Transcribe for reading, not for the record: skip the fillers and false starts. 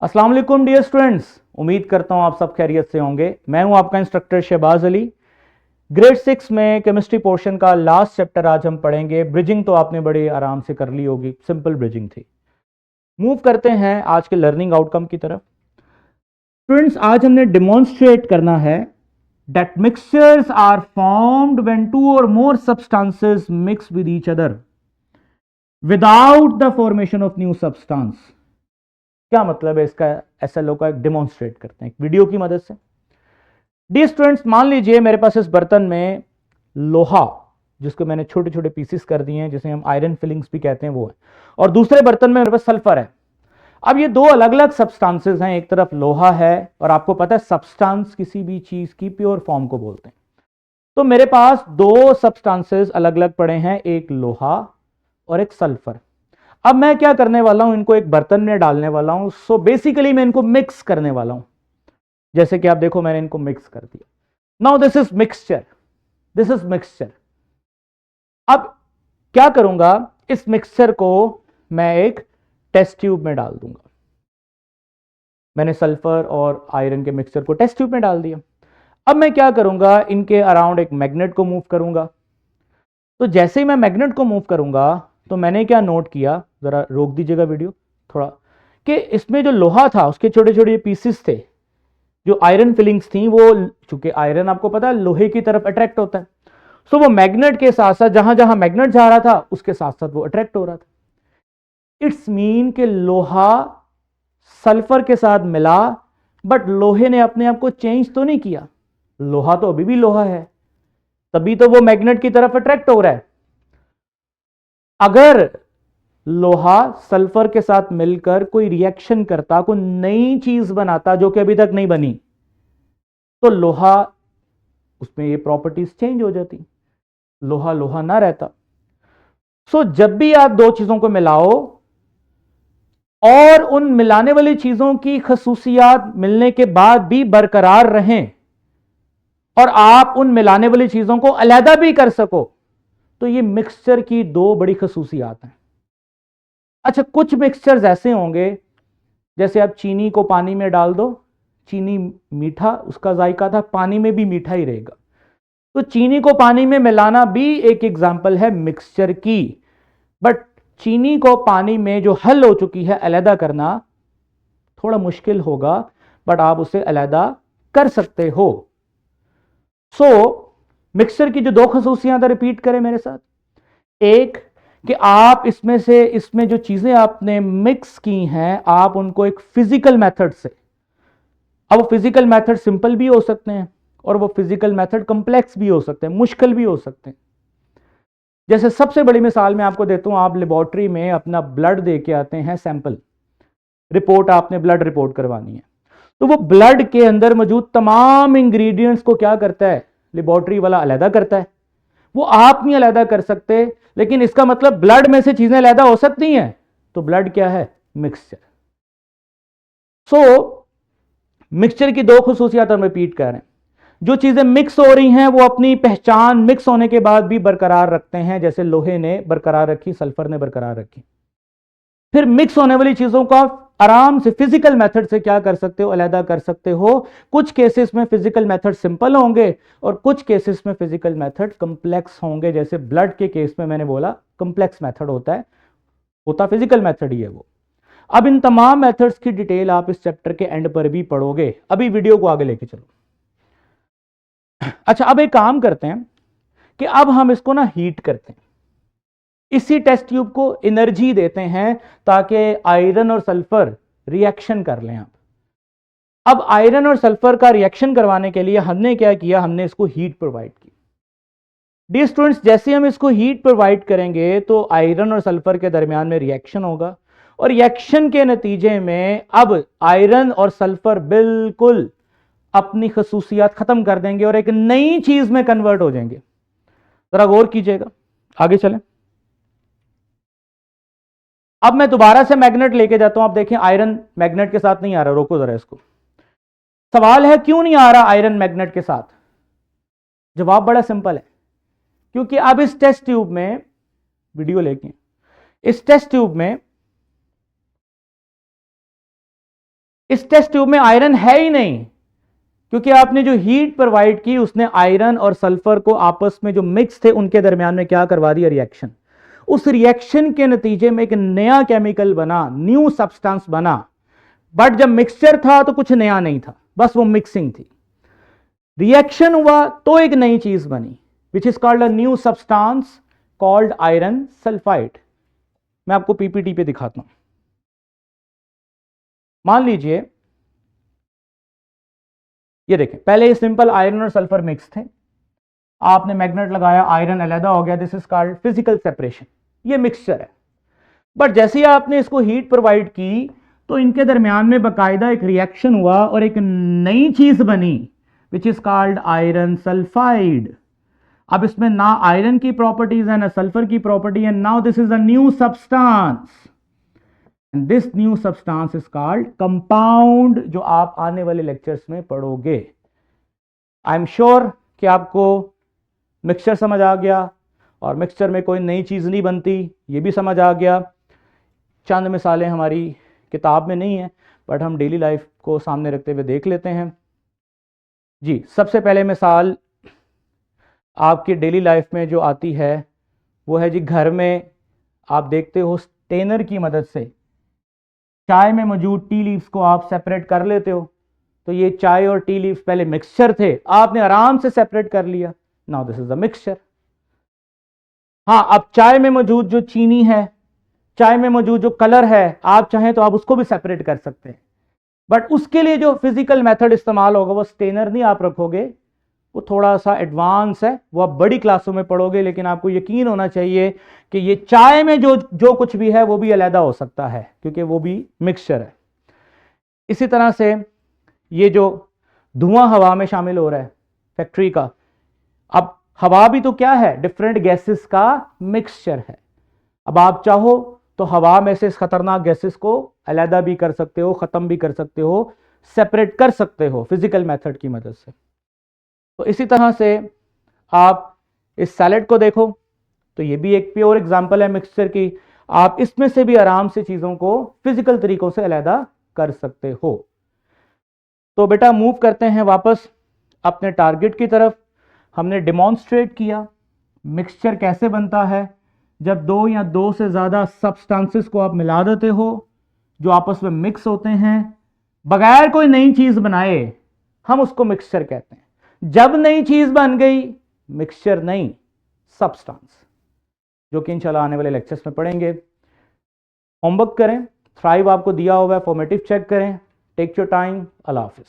अस्सलाम वालेकुम dear students, उम्मीद करता हूं आप सब खैरियत से होंगे। मैं हूं आपका इंस्ट्रक्टर शहबाज अली। ग्रेड 6 में केमिस्ट्री पोर्शन का लास्ट चैप्टर आज हम पढ़ेंगे। ब्रिजिंग तो आपने बड़े आराम से कर ली होगी, सिंपल ब्रिजिंग थी। मूव करते हैं आज के लर्निंग आउटकम की तरफ। स्टूडेंट्स, आज हमने डिमॉन्स्ट्रेट करना है that mixtures are formed when two or more substances mix with each other without the formation of new substance। क्या मतलब है इसका? SLO का एक डिमॉन्स्ट्रेट करते हैं एक वीडियो की मदद से। डी स्टूडेंट्स, मान लीजिए मेरे पास इस बर्तन में लोहा, जिसको मैंने छोटे छोटे पीसेस कर दिए हैं, जिसे हम आयरन फिलिंग्स भी कहते हैं, वो है, और दूसरे बर्तन में मेरे पास सल्फर है। अब ये दो अलग अलग सब्सटेंसेस हैं, एक तरफ लोहा है, और आपको पता है सब्सटेंस किसी भी चीज की प्योर फॉर्म को बोलते हैं। तो मेरे पास दो सब्सटेंसेस अलग अलग पड़े हैं, एक लोहा और एक सल्फर। अब मैं क्या करने वाला हूं, इनको एक बर्तन में डालने वाला हूं। सो बेसिकली मैं इनको मिक्स करने वाला हूं। जैसे कि आप देखो, मैंने इनको मिक्स कर दिया। Now this is mixture, this is mixture. अब क्या करूंगा, इस मिक्सचर को मैं एक टेस्ट ट्यूब में डाल दूंगा। मैंने सल्फर और आयरन के मिक्सचर को टेस्ट ट्यूब में डाल दिया। अब मैं क्या करूंगा, इनके अराउंड एक मैग्नेट को मूव करूंगा। तो जैसे ही मैं मैग्नेट को मूव करूंगा, तो मैंने क्या नोट किया, जरा रोक दीजिएगा वीडियो थोड़ा, कि इसमें जो लोहा था उसके छोटे छोटे पीसेस थे, जो आयरन फिलिंग्स थी, वो चूंकि आयरन आपको पता है लोहे की तरफ अट्रैक्ट होता है, सो वो मैग्नेट के साथ साथ जहां जहां मैग्नेट जा रहा था उसके साथ साथ वो अट्रैक्ट हो रहा था। इट्स मीन कि लोहा सल्फर के साथ मिला, बट लोहे ने अपने आप को चेंज तो नहीं किया। लोहा तो अभी भी लोहा है, तभी तो वो मैग्नेट की तरफ अट्रैक्ट हो रहा है। अगर लोहा सल्फर के साथ मिलकर कोई रिएक्शन करता, कोई नई चीज बनाता जो कि अभी तक नहीं बनी, तो लोहा, उसमें ये प्रॉपर्टीज चेंज हो जाती, लोहा लोहा ना रहता। सो जब भी आप दो चीजों को मिलाओ और उन मिलाने वाली चीजों की खसूसियात मिलने के बाद भी बरकरार रहें, और आप उन मिलाने वाली चीजों को अलहदा भी कर सको, तो ये मिक्सचर की दो बड़ी खसूसियात हैं। अच्छा, कुछ मिक्सचर्स ऐसे होंगे, जैसे आप चीनी को पानी में डाल दो, चीनी मीठा उसका जायका था, पानी में भी मीठा ही रहेगा। तो चीनी को पानी में मिलाना भी एक एग्जाम्पल है मिक्सचर की। बट चीनी को पानी में जो हल हो चुकी है अलहदा करना थोड़ा मुश्किल होगा, बट आप उसे अलहदा कर सकते हो। सो मिक्सचर की जो दो खसूसियात, रिपीट करें मेरे साथ। एक, कि आप इसमें जो चीजें आपने मिक्स की हैं, आप उनको एक फिजिकल मेथड से, अब वो फिजिकल मेथड सिंपल भी हो सकते हैं और वो फिजिकल मेथड कॉम्प्लेक्स भी हो सकते हैं, मुश्किल भी हो सकते हैं। जैसे सबसे बड़ी मिसाल मैं आपको देता हूं, आप लेबोरेटरी में अपना ब्लड दे के आते हैं, सैंपल रिपोर्ट, आपने ब्लड रिपोर्ट करवानी है। तो वो ब्लड के अंदर मौजूद तमाम इंग्रेडिएंट्स को क्या करता है, लेबोरेटरी वाला अलहदा करता है। वो आप नहीं अलहदा कर सकते, लेकिन इसका मतलब ब्लड में से चीजें अलहदा हो सकती हैं। तो ब्लड क्या है? मिक्सचर। सो मिक्सचर की दो खसूसियात हम रिपीट कर रहे हैं। जो चीजें मिक्स हो रही हैं वो अपनी पहचान मिक्स होने के बाद भी बरकरार रखते हैं, जैसे लोहे ने बरकरार रखी, सल्फर ने बरकरार रखी। फिर मिक्स होने वाली चीजों को आप आराम से फिजिकल मेथड से क्या कर सकते हो, अलहदा कर सकते हो। कुछ केसेस में फिजिकल मेथड सिंपल होंगे और कुछ केसेस में फिजिकल मेथड कॉम्प्लेक्स होंगे। जैसे ब्लड के केस में मैंने बोला कॉम्प्लेक्स मेथड होता फिजिकल मेथड ही है वो। अब इन तमाम मेथड्स की डिटेल आप इस चैप्टर के एंड पर भी पढ़ोगे। अभी वीडियो को आगे लेके चलो। अच्छा, अब एक काम करते हैं कि अब हम इसको ना हीट करते हैं, इसी टेस्ट ट्यूब को एनर्जी देते हैं ताकि आयरन और सल्फर रिएक्शन कर लें। अब आयरन और सल्फर का रिएक्शन करवाने के लिए हमने क्या किया, हमने इसको हीट प्रोवाइड की। डी स्टूडेंट्स, जैसे हम इसको हीट प्रोवाइड करेंगे तो आयरन और सल्फर के दरमियान में रिएक्शन होगा, और रिएक्शन के नतीजे में अब आयरन और सल्फर बिल्कुल अपनी खसूसियात खत्म कर देंगे और एक नई चीज में कन्वर्ट हो जाएंगे। जरा गौर कीजिएगा, आगे चलें। अब मैं दोबारा से मैग्नेट लेके जाता हूं। आप देखें आयरन मैग्नेट के साथ नहीं आ रहा, रोको जरा इसको। सवाल है क्यों नहीं आ रहा आयरन मैग्नेट के साथ? जवाब बड़ा सिंपल है, क्योंकि अब इस टेस्ट ट्यूब में, वीडियो लेके, इस टेस्ट ट्यूब में इस टेस्ट ट्यूब में आयरन है ही नहीं, क्योंकि आपने जो हीट प्रोवाइड की उसने आयरन और सल्फर को आपस में जो मिक्स थे उनके दरमियान में क्या करवा दिया, रिएक्शन। उस रिएक्शन के नतीजे में एक नया केमिकल बना, न्यू सब्सटेंस बना। बट जब मिक्सचर था तो कुछ नया नहीं था, बस वो मिक्सिंग थी। रिएक्शन हुआ तो एक नई चीज बनी, which is called a new substance called iron sulphide. मैं आपको पीपीटी पे दिखाता हूं। मान लीजिए ये देखें, पहले ये सिंपल आयरन और सल्फर मिक्स थे, आपने मैग्नेट लगाया, आयरन अलहदा हो गया, this is called physical separation, ये मिक्सचर है। बट जैसे ही आपने इसको हीट प्रोवाइड की तो इनके दरमियान में बाकायदा एक रिएक्शन हुआ और एक नई चीज बनी, which is called iron sulphide. अब इसमें ना आयरन की प्रॉपर्टीज है ना सल्फर की प्रॉपर्टी है, now this is a new substance, and this new substance is called compound, जो आप आने वाले लेक्चर्स में पढ़ोगे। आई एम श्योर कि आपको मिक्सचर समझ आ गया, और मिक्सचर में कोई नई चीज नहीं बनती, ये भी समझ आ गया। चंद मिसालें हमारी किताब में नहीं है, बट हम डेली लाइफ को सामने रखते हुए देख लेते हैं। जी, सबसे पहले मिसाल आपकी डेली लाइफ में जो आती है वो है जी, घर में आप देखते हो स्टेनर की मदद से चाय में मौजूद टी लीव्स को आप सेपरेट कर लेते हो। तो ये चाय और टी लीव्स पहले मिक्सचर थे, आपने आराम से सेपरेट कर लिया, now this is the mixture. हाँ, अब चाय में मौजूद जो चीनी है, चाय में मौजूद जो कलर है, आप चाहें तो आप उसको भी सेपरेट कर सकते हैं, बट उसके लिए जो फिजिकल मेथड इस्तेमाल होगा वो स्टेनर नहीं आप रखोगे, वो थोड़ा सा एडवांस है, वो आप बड़ी क्लासों में पढ़ोगे। लेकिन आपको यकीन होना चाहिए कि ये चाय में जो जो कुछ भी है वो भी अलहदा हो सकता है, क्योंकि वो भी मिक्सचर है। इसी तरह से ये जो धुआं हवा में शामिल हो रहा है फैक्ट्री का, अब हवा भी तो क्या है, डिफरेंट गैसेस का मिक्सचर है। अब आप चाहो तो हवा में से इस खतरनाक गैसेस को अलहदा भी कर सकते हो, खत्म भी कर सकते हो, सेपरेट कर सकते हो फिजिकल मेथड की मदद से। तो इसी तरह से आप इस सैलेड को देखो, तो ये भी एक प्योर एग्जांपल है मिक्सचर की। आप इसमें से भी आराम से चीजों को फिजिकल तरीकों से अलहदा कर सकते हो। तो बेटा मूव करते हैं वापस अपने टारगेट की तरफ। हमने डिमॉन्स्ट्रेट किया मिक्सचर कैसे बनता है, जब दो या दो से ज्यादा सब्सटेंसेस को आप मिला देते हो जो आपस में मिक्स होते हैं बगैर कोई नई चीज बनाए, हम उसको मिक्सचर कहते हैं। जब नई चीज बन गई, मिक्सचर नहीं, सब्सटेंस, जो कि इंशाल्लाह आने वाले लेक्चर्स में पढ़ेंगे। होमवर्क करें, थ्राइव आपको दिया हुआ है, फॉर्मेटिव चेक करें। Take your time. अल्लाह हाफिज।